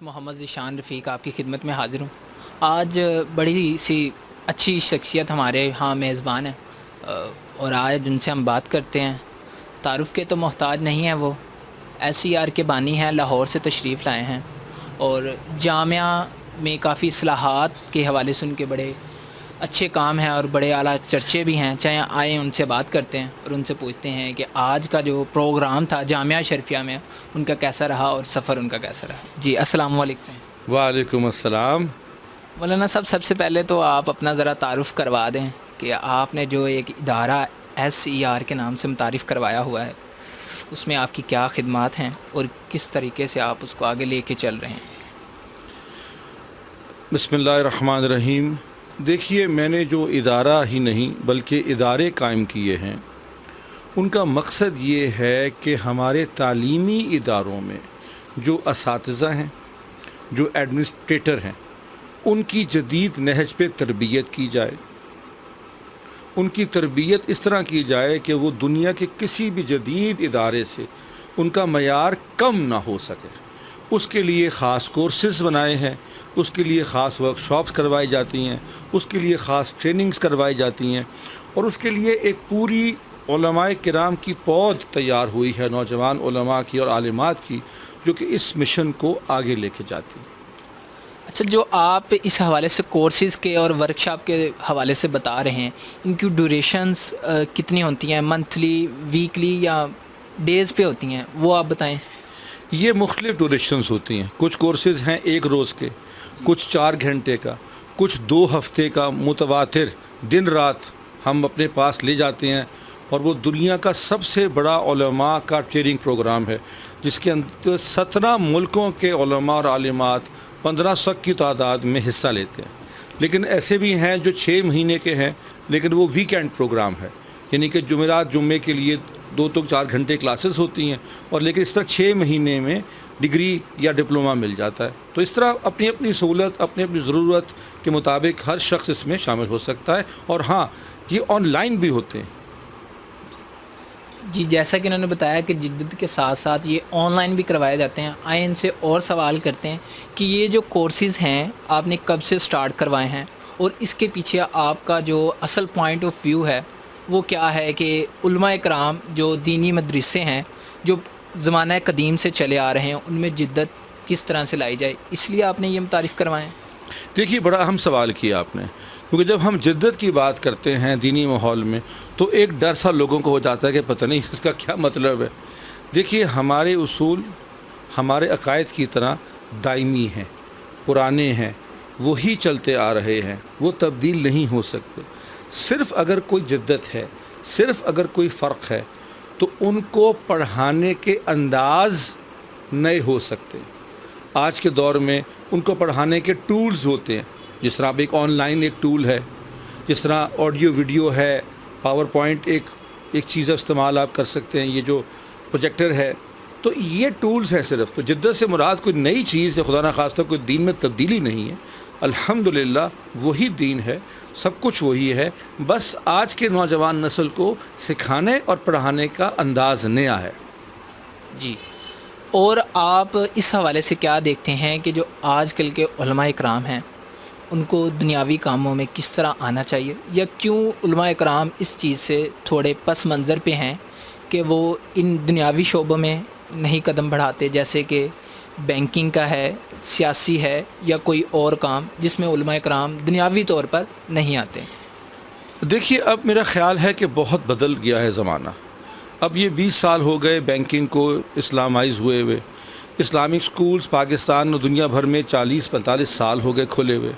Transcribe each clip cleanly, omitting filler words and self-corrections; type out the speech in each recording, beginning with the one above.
محمد ذیشان رفیق آپ کی خدمت میں حاضر ہوں۔ آج بڑی سی اچھی شخصیت ہمارے ہاں میزبان ہے اور آج ان سے ہم بات کرتے ہیں۔ تعارف کے تو محتاج نہیں ہیں، وہ SCR کے بانی ہیں، لاہور سے تشریف لائے ہیں اور جامعہ میں کافی اصلاحات کے حوالے سے ان کے بڑے اچھے کام ہیں اور بڑے اعلیٰ چرچے بھی ہیں۔ چاہے آئیں ان سے بات کرتے ہیں اور ان سے پوچھتے ہیں کہ آج کا جو پروگرام تھا جامعہ شرفیہ میں ان کا کیسا رہا اور سفر ان کا کیسا رہا۔ جی السلام علیکم۔ وعلیکم السلام۔ مولانا صاحب، سب سے پہلے تو آپ اپنا ذرا تعارف کروا دیں کہ آپ نے جو ایک ادارہ SCR کے نام سے متعارف کروایا ہوا ہے اس میں آپ کی کیا خدمات ہیں اور کس طریقے سے آپ اس کو آگے لے کے چل رہے ہیں۔ بسم اللہ الرحمن الرحیم۔ دیکھیے، میں نے جو ادارہ ہی نہیں بلکہ ادارے قائم کیے ہیں، ان کا مقصد یہ ہے کہ ہمارے تعلیمی اداروں میں جو اساتذہ ہیں، جو ایڈمنسٹریٹر ہیں، ان کی جدید نہج پہ تربیت کی جائے۔ ان کی تربیت اس طرح کی جائے کہ وہ دنیا کے کسی بھی جدید ادارے سے ان کا معیار کم نہ ہو سکے۔ اس کے لیے خاص کورسز بنائے ہیں، اس کے لیے خاص ورکشاپس کروائی جاتی ہیں، اس کے لیے خاص ٹریننگز کروائی جاتی ہیں، اور اس کے لیے ایک پوری علماء کرام کی پود تیار ہوئی ہے، نوجوان علماء کی اور عالمات کی، جو کہ اس مشن کو آگے لے کے جاتی ہیں۔ اچھا، جو آپ اس حوالے سے کورسز کے اور ورکشاپ کے حوالے سے بتا رہے ہیں، ان کی ڈیوریشنز کتنی ہوتی ہیں؟ منتھلی، ویکلی یا ڈیز پہ ہوتی ہیں؟ وہ آپ بتائیں۔ یہ مختلف ڈیوریشنز ہوتی ہیں۔ کچھ کورسز ہیں 1 روز کے، کچھ 4 گھنٹے کا، کچھ 2 ہفتے کا متواتر دن رات ہم اپنے پاس لے جاتے ہیں، اور وہ دنیا کا سب سے بڑا علماء کا ٹریننگ پروگرام ہے، جس کے اندر 17 ملکوں کے علماء اور عالمات 1500 کی تعداد میں حصہ لیتے ہیں۔ لیکن ایسے بھی ہیں جو 6 مہینے کے ہیں، لیکن وہ ویکینڈ پروگرام ہے، یعنی کہ جمعرات جمعے کے لیے 2 تو 4 گھنٹے کلاسز ہوتی ہیں، اور لیکن اس طرح 6 مہینے میں ڈگری یا ڈپلومہ مل جاتا ہے۔ تو اس طرح اپنی اپنی سہولت، اپنی اپنی ضرورت کے مطابق ہر شخص اس میں شامل ہو سکتا ہے، اور ہاں، یہ آن لائن بھی ہوتے ہیں۔ جی، جیسا کہ انہوں نے بتایا کہ جدت کے ساتھ ساتھ یہ آن لائن بھی کروائے جاتے ہیں۔ آئیں ان سے اور سوال کرتے ہیں کہ یہ جو کورسز ہیں آپ نے کب سے سٹارٹ کروائے ہیں، اور اس کے پیچھے آپ کا جو اصل پوائنٹ آف ویو ہے وہ کیا ہے کہ علماء کرام جو دینی مدرسے ہیں جو زمانہ قدیم سے چلے آ رہے ہیں ان میں جدت کس طرح سے لائی جائے، اس لیے آپ نے یہ متعارف کروائے ہیں۔ دیکھیے، بڑا اہم سوال کیا آپ نے، کیونکہ جب ہم جدت کی بات کرتے ہیں دینی ماحول میں تو ایک ڈر سا لوگوں کو ہو جاتا ہے کہ پتہ نہیں اس کا کیا مطلب ہے۔ دیکھیے، ہمارے اصول ہمارے عقائد کی طرح دائمی ہیں، پرانے ہیں، وہی چلتے آ رہے ہیں، وہ تبدیل نہیں ہو سکتے۔ صرف اگر کوئی جدت ہے، صرف اگر کوئی فرق ہے، تو ان کو پڑھانے کے انداز نئے ہو سکتے۔ آج کے دور میں ان کو پڑھانے کے ٹولز ہوتے ہیں، جس طرح اب ایک آن لائن ایک ٹول ہے، جس طرح آڈیو ویڈیو ہے، پاور پوائنٹ ایک چیز استعمال آپ کر سکتے ہیں، یہ جو پروجیکٹر ہے، تو یہ ٹولز ہیں صرف۔ تو جدت سے مراد کوئی نئی چیز ہے، خدا نخواستہ کوئی دین میں تبدیلی نہیں ہے، الحمدللہ وہی دین ہے، سب کچھ وہی ہے، بس آج کے نوجوان نسل کو سکھانے اور پڑھانے کا انداز نیا ہے۔ جی، اور آپ اس حوالے سے کیا دیکھتے ہیں کہ جو آج کل کے علماء اکرام ہیں ان کو دنیاوی کاموں میں کس طرح آنا چاہیے، یا کیوں علماء اکرام اس چیز سے تھوڑے پس منظر پہ ہیں کہ وہ ان دنیاوی شعبوں میں نہیں قدم بڑھاتے، جیسے کہ بینکنگ کا ہے، سیاسی ہے، یا کوئی اور کام جس میں علماء اکرام دنیاوی طور پر نہیں آتے؟ دیکھیے، اب میرا خیال ہے کہ بہت بدل گیا ہے زمانہ۔ اب یہ 20 سال ہو گئے بینکنگ کو اسلامائز ہوئے ہوئے، اسلامک سکولز پاکستان اور دنیا بھر میں 40-45 سال ہو گئے کھلے ہوئے۔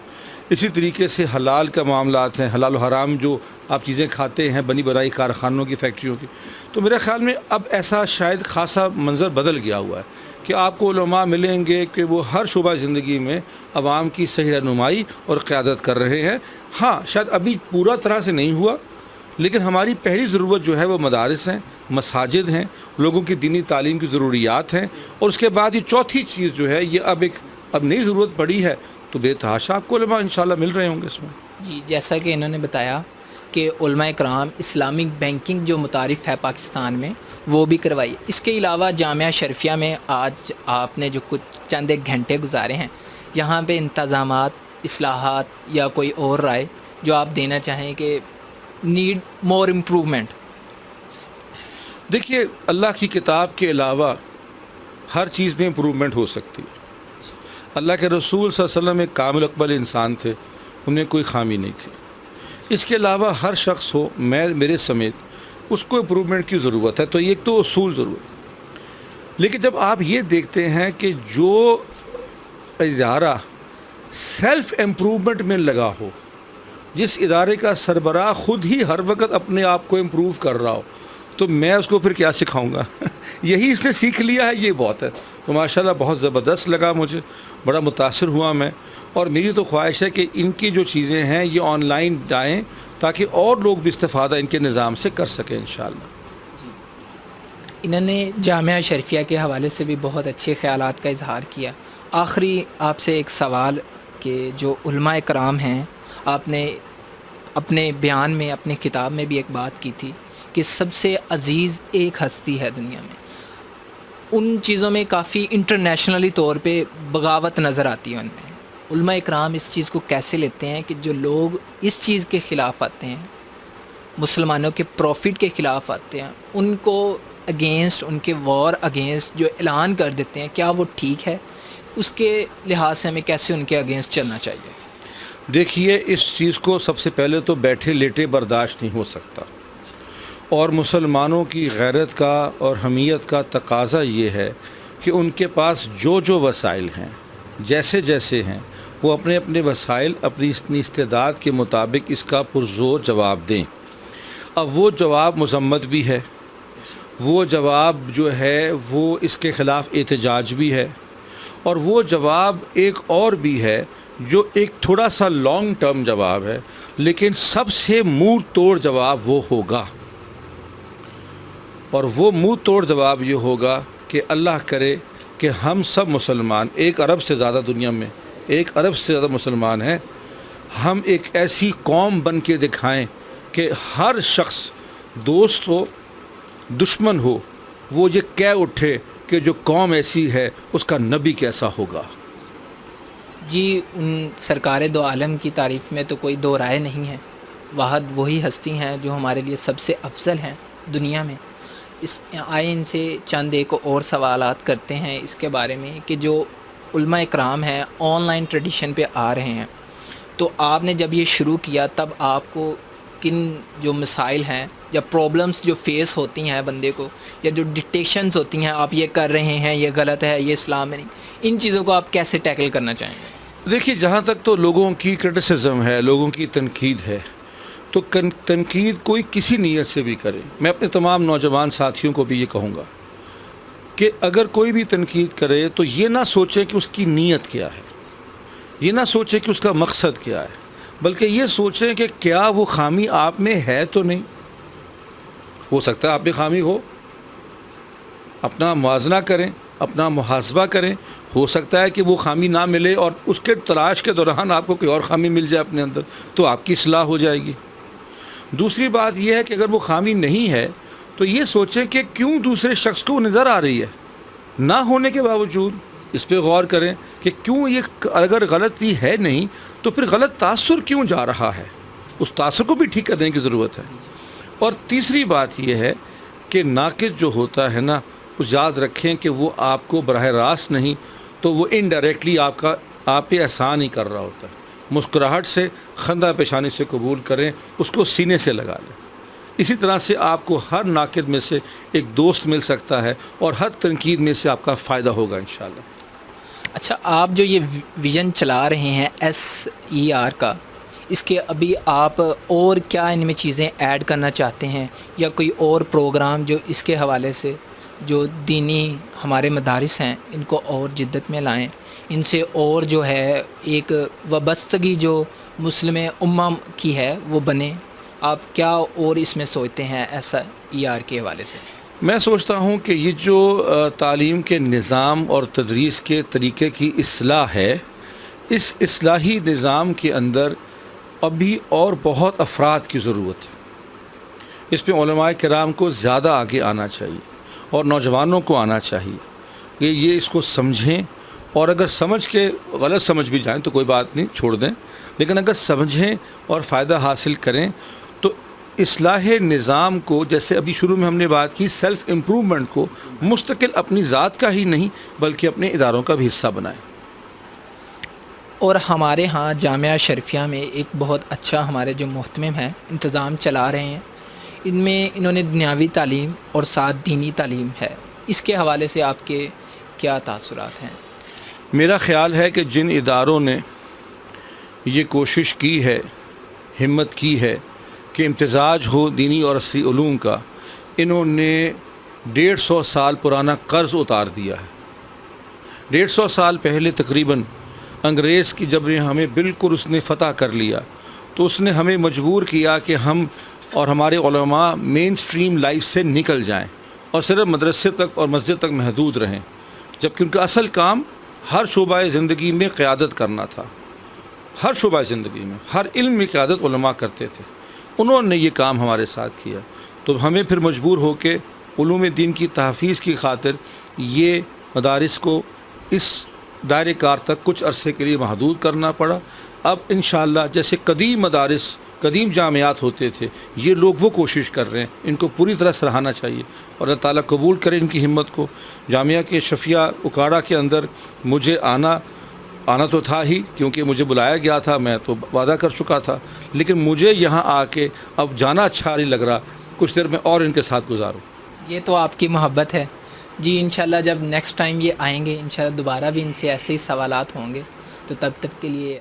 اسی طریقے سے حلال کا معاملات ہیں، حلال و حرام جو آپ چیزیں کھاتے ہیں بنی بنائی کارخانوں کی، فیکٹریوں کی۔ تو میرے خیال میں اب ایسا شاید خاصا منظر بدل گیا ہوا ہے کہ آپ کو علماء ملیں گے کہ وہ ہر شعبہ زندگی میں عوام کی صحیح رہنمائی اور قیادت کر رہے ہیں۔ ہاں، شاید ابھی پورا طرح سے نہیں ہوا، لیکن ہماری پہلی ضرورت جو ہے وہ مدارس ہیں، مساجد ہیں، لوگوں کی دینی تعلیم کی ضروریات ہیں، اور اس کے بعد یہ چوتھی چیز جو ہے یہ اب نئی ضرورت پڑی ہے، تو بے تحاشا آپ کو علماء انشاءاللہ مل رہے ہوں گے اس میں۔ جی، جیسا کہ انہوں نے بتایا کہ علماء کرام اسلامک بینکنگ جو متعارف ہے پاکستان میں وہ بھی کروائی. اس کے علاوہ جامعہ شرفیہ میں آج آپ نے جو کچھ چند ایک گھنٹے گزارے ہیں یہاں پہ انتظامات, اصلاحات یا کوئی اور رائے جو آپ دینا چاہیں کہ نیڈ مور امپرومنٹ؟ دیکھیے, اللہ کی کتاب کے علاوہ ہر چیز میں امپرومنٹ ہو سکتی ہے. اللہ کے رسول صلی اللہ علیہ وسلم ایک کامل اقبل انسان تھے, انہیں کوئی خامی نہیں تھی. اس کے علاوہ ہر شخص ہو, میں میرے سمیت, اس کو امپرومنٹ کی ضرورت ہے. تو یہ ایک تو اصول ضرورت ہے. لیکن جب آپ یہ دیکھتے ہیں کہ جو ادارہ سیلف امپرومنٹ میں لگا ہو, جس ادارے کا سربراہ خود ہی ہر وقت اپنے آپ کو امپروو کر رہا ہو, تو میں اس کو پھر کیا سکھاؤں گا؟ یہی اس نے سیکھ لیا ہے, یہ بہت ہے. تو ماشاءاللہ بہت زبردست لگا مجھے, بڑا متاثر ہوا میں. اور میری تو خواہش ہے کہ ان کی جو چیزیں ہیں یہ آن لائن جائیں تاکہ اور لوگ بھی استفادہ ان کے نظام سے کر سکیں انشاءاللہ. انہوں نے جامعہ شرفیہ کے حوالے سے بھی بہت اچھے خیالات کا اظہار کیا. آخری آپ سے ایک سوال کہ جو علماء کرام ہیں, آپ نے اپنے بیان میں, اپنے کتاب میں بھی ایک بات کی تھی کہ سب سے عزیز ایک ہستی ہے دنیا میں. ان چیزوں میں کافی انٹرنیشنلی طور پہ بغاوت نظر آتی ہے ان میں. علماء اکرام اس چیز کو کیسے لیتے ہیں کہ جو لوگ اس چیز کے خلاف آتے ہیں, مسلمانوں کے پروفٹ کے خلاف آتے ہیں, ان کو اگینسٹ, ان کے وار اگینسٹ جو اعلان کر دیتے ہیں, کیا وہ ٹھیک ہے؟ اس کے لحاظ سے ہمیں کیسے ان کے اگینسٹ چلنا چاہیے؟ دیکھیے, اس چیز کو سب سے پہلے تو بیٹھے لیٹے برداشت نہیں ہو سکتا. اور مسلمانوں کی غیرت کا اور حمیت کا تقاضا یہ ہے کہ ان کے پاس جو جو وسائل ہیں, جیسے جیسے ہیں, وہ اپنے اپنے وسائل اپنی استعداد کے مطابق اس کا پرزور جواب دیں. اب وہ جواب مذمت بھی ہے, وہ جواب جو ہے وہ اس کے خلاف احتجاج بھی ہے, اور وہ جواب ایک اور بھی ہے جو ایک تھوڑا سا لانگ ٹرم جواب ہے, لیکن سب سے منہ توڑ جواب وہ ہوگا. اور وہ منہ توڑ جواب یہ ہوگا کہ اللہ کرے کہ ہم سب مسلمان, 1 ارب سے زیادہ دنیا میں 1 ارب سے زیادہ مسلمان ہیں, ہم ایک ایسی قوم بن کے دکھائیں کہ ہر شخص, دوست ہو دشمن ہو, وہ یہ کہہ اٹھے کہ جو قوم ایسی ہے اس کا نبی کیسا ہوگا. جی, ان سرکار دو عالم کی تعریف میں تو کوئی دو رائے نہیں ہے. واحد وہی ہستی ہیں جو ہمارے لیے سب سے افضل ہیں دنیا میں. اس آئے ان سے چند ایک اور سوالات کرتے ہیں اس کے بارے میں کہ جو علماء اکرام ہیں آن لائن ٹریڈیشن پہ آ رہے ہیں, تو آپ نے جب یہ شروع کیا تب آپ کو کن جو مسائل ہیں یا پرابلمس جو فیس ہوتی ہیں بندے کو, یا جو ڈکٹیشنز ہوتی ہیں, آپ یہ کر رہے ہیں, یہ غلط ہے, یہ اسلام میں نہیں, ان چیزوں کو آپ کیسے ٹیکل کرنا چاہیں گے؟ دیکھیے, جہاں تک تو لوگوں کی کرٹیسزم ہے, لوگوں کی تنقید ہے, تو تنقید کوئی کسی نیت سے بھی کرے. میں اپنے تمام نوجوان ساتھیوں کو بھی یہ کہوں گا کہ اگر کوئی بھی تنقید کرے تو یہ نہ سوچے کہ اس کی نیت کیا ہے, یہ نہ سوچے کہ اس کا مقصد کیا ہے, بلکہ یہ سوچیں کہ کیا وہ خامی آپ میں ہے تو نہیں. ہو سکتا ہے آپ میں خامی ہو, اپنا موازنہ کریں, اپنا محاسبہ کریں. ہو سکتا ہے کہ وہ خامی نہ ملے اور اس کے تلاش کے دوران آپ کو کوئی اور خامی مل جائے اپنے اندر, تو آپ کی اصلاح ہو جائے گی. دوسری بات یہ ہے کہ اگر وہ خامی نہیں ہے تو یہ سوچیں کہ کیوں دوسرے شخص کو نظر آ رہی ہے, نہ ہونے کے باوجود اس پہ غور کریں کہ کیوں یہ, اگر غلطی ہے نہیں تو پھر غلط تاثر کیوں جا رہا ہے, اس تاثر کو بھی ٹھیک کرنے کی ضرورت ہے. اور تیسری بات یہ ہے کہ ناقد جو ہوتا ہے نا, اس یاد رکھیں کہ وہ آپ کو براہ راست نہیں تو وہ انڈائریکٹلی آپ پہ احسان ہی کر رہا ہوتا ہے. مسکراہٹ سے, خندہ پیشانی سے قبول کریں, اس کو سینے سے لگا لیں. اسی طرح سے آپ کو ہر ناقد میں سے ایک دوست مل سکتا ہے اور ہر تنقید میں سے آپ کا فائدہ ہوگا انشاءاللہ. اچھا, آپ جو یہ ویژن چلا رہے ہیں SER کا, اس کے ابھی آپ اور کیا ان میں چیزیں ایڈ کرنا چاہتے ہیں, یا کوئی اور پروگرام جو اس کے حوالے سے جو دینی ہمارے مدارس ہیں ان کو اور جدت میں لائیں, ان سے اور جو ہے ایک وابستگی جو مسلم امہ کی ہے وہ بنے؟ آپ کیا اور اس میں سوچتے ہیں SER کے حوالے سے؟ میں سوچتا ہوں کہ یہ جو تعلیم کے نظام اور تدریس کے طریقے کی اصلاح ہے, اس اصلاحی نظام کے اندر ابھی اور بہت افراد کی ضرورت ہے. اس پہ علماء کرام کو زیادہ آگے آنا چاہیے اور نوجوانوں کو آنا چاہیے کہ یہ اس کو سمجھیں، اور اگر سمجھ کے غلط سمجھ بھی جائیں تو کوئی بات نہیں، چھوڑ دیں، لیکن اگر سمجھیں اور فائدہ حاصل کریں تو اصلاح نظام کو، جیسے ابھی شروع میں ہم نے بات کی، سیلف امپرومنٹ کو مستقل اپنی ذات کا ہی نہیں بلکہ اپنے اداروں کا بھی حصہ بنائیں. اور ہمارے ہاں جامعہ شرفیہ میں ایک بہت اچھا ہمارے جو محتمم ہیں انتظام چلا رہے ہیں، ان میں انہوں نے دنیاوی تعلیم اور ساتھ دینی تعلیم ہے. اس کے حوالے سے آپ کے کیا تاثرات ہیں؟ میرا خیال ہے کہ جن اداروں نے یہ کوشش کی ہے، ہمت کی ہے کہ امتزاج ہو دینی اور عصری علوم کا، انہوں نے 150 سال پرانا قرض اتار دیا ہے. 150 سال پہلے تقریباً انگریز کی جب ہمیں بالکل اس نے فتح کر لیا تو اس نے ہمیں مجبور کیا کہ ہم اور ہمارے علماء مین سٹریم لائف سے نکل جائیں اور صرف مدرسے تک اور مسجد تک محدود رہیں، جبکہ ان کا اصل کام ہر شعبہ زندگی میں قیادت کرنا تھا. ہر شعبہ زندگی میں، ہر علم میں قیادت علماء کرتے تھے. انہوں نے یہ کام ہمارے ساتھ کیا، تو ہمیں پھر مجبور ہو کے علوم دین کی تحفیظ کی خاطر یہ مدارس کو اس دائرے کار تک کچھ عرصے کے لیے محدود کرنا پڑا. اب انشاءاللہ جیسے قدیم مدارس، قدیم جامعات ہوتے تھے، یہ لوگ وہ کوشش کر رہے ہیں، ان کو پوری طرح سراہنا چاہیے اور اللہ تعالیٰ قبول کرے ان کی ہمت کو. جامعہ کے شفیہ اکاڑا کے اندر مجھے آنا تو تھا ہی، کیونکہ مجھے بلایا گیا تھا، میں تو وعدہ کر چکا تھا، لیکن مجھے یہاں آ کے اب جانا اچھا نہیں لگ رہا، کچھ دیر میں اور ان کے ساتھ گزاروں. یہ تو آپ کی محبت ہے جی. انشاءاللہ جب نیکسٹ ٹائم یہ آئیں گے انشاءاللہ دوبارہ بھی ان سے ایسے ہی سوالات ہوں گے، تو تب تک کے لیے